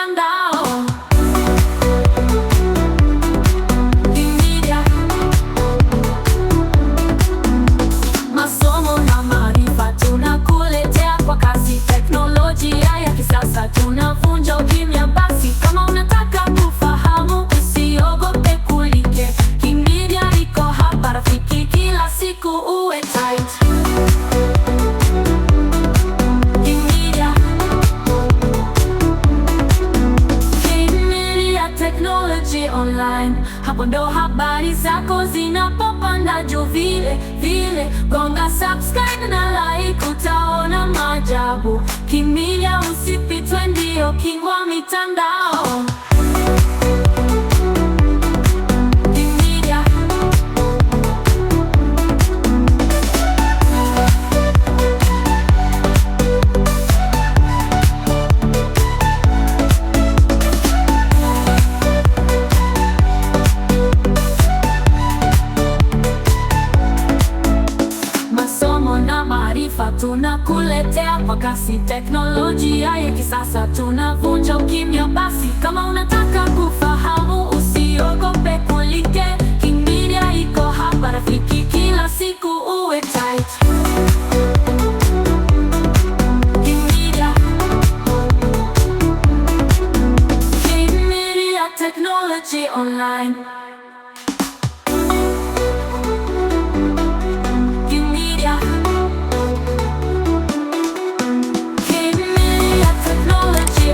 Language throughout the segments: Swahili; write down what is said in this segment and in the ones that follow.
mitandao. Masomo na maarifa tunakuletea kwa kasi, teknolojia ya kisasa tunavunja ukimya. Basi kama unataka kufahamu, usiogope kulike. Kimedia iko hapa rafiki, kila siku uwe tight. Kimedia technology online, hapo ndo habari zako zinapopanda juu vile vile. Gonga subscribe na like, utaona maajabu. Kimedia usipitwe, ndio king wa mitandao. Tunakuletea kwa kasi, teknolojia ya kisasa tunavunja ukimya. Basi kama unataka kufahamu, usiogope kulike. Kimedia iko hapa rafiki, kila siku uwe tight. Kimedia technology online. Kimedia technology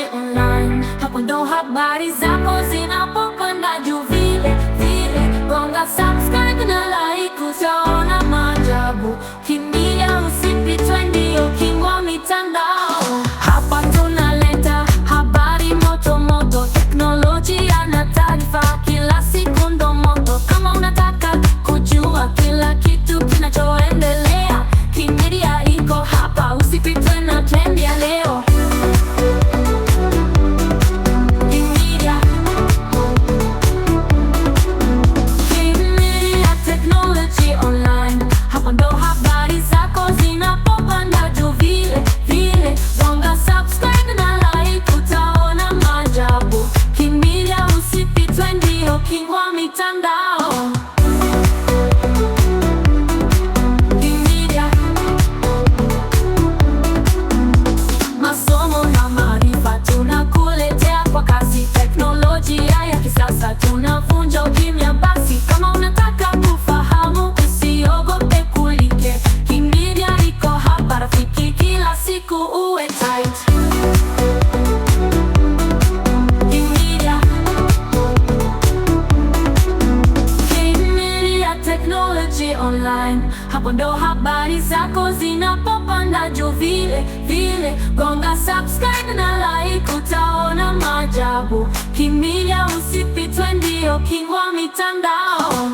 online, hapo ndo habari zako zinapopanda juu vile vile. Gonga subscribe na like, utaona maajabu. Kimedia usipitwe, ndio king wa mitandao. Hapa tunaleta habari moto moto, teknolojia na taarifa, kila siku ndo moto. Kama unataka kujua kila kitu kinachoendelea, Kimedia iko hapa, usipitwe na trend ya leo. Kimedia technology online, hapo ndo habari zako zinapopanda juu vile vile. Gonga subscribe na like, utaona maajabu. Kimedia usipitwe, ndio king wa mitandao. Masomo na maarifa tunakuletea kwa kasi, teknolojia ya kisasa tunavunja ukimya. Basi kama unataka kufahamu, usiogope kulike. Kimedia iko hapa rafiki, kila siku uwe tight. Kimedia technology online, hapo ndo habari zako zinapopanda juu vile vile. Gonga subscribe na like, utaona maajabu. Kimedia usipitwe, ndio king wa mitandao.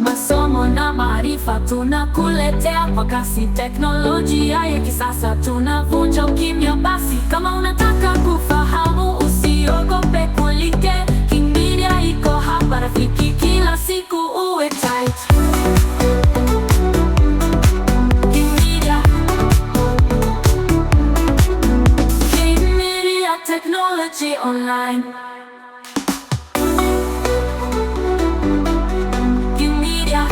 Masomo na maarifa tunakuletea kwa kasi, teknolojia ya kisasa tunavunja ukimya. Basi kama unataka kufahamu, usiogope kulike. Kimedia iko hapa rafiki, kila siku uwe tight. Kimedia technology online. Kimedia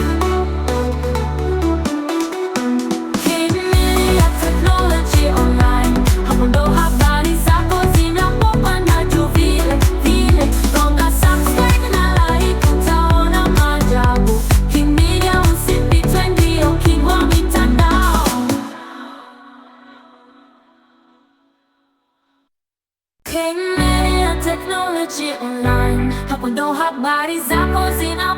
technology online, hapo ndo habari zako zinapopanda juu vile vile. zako zina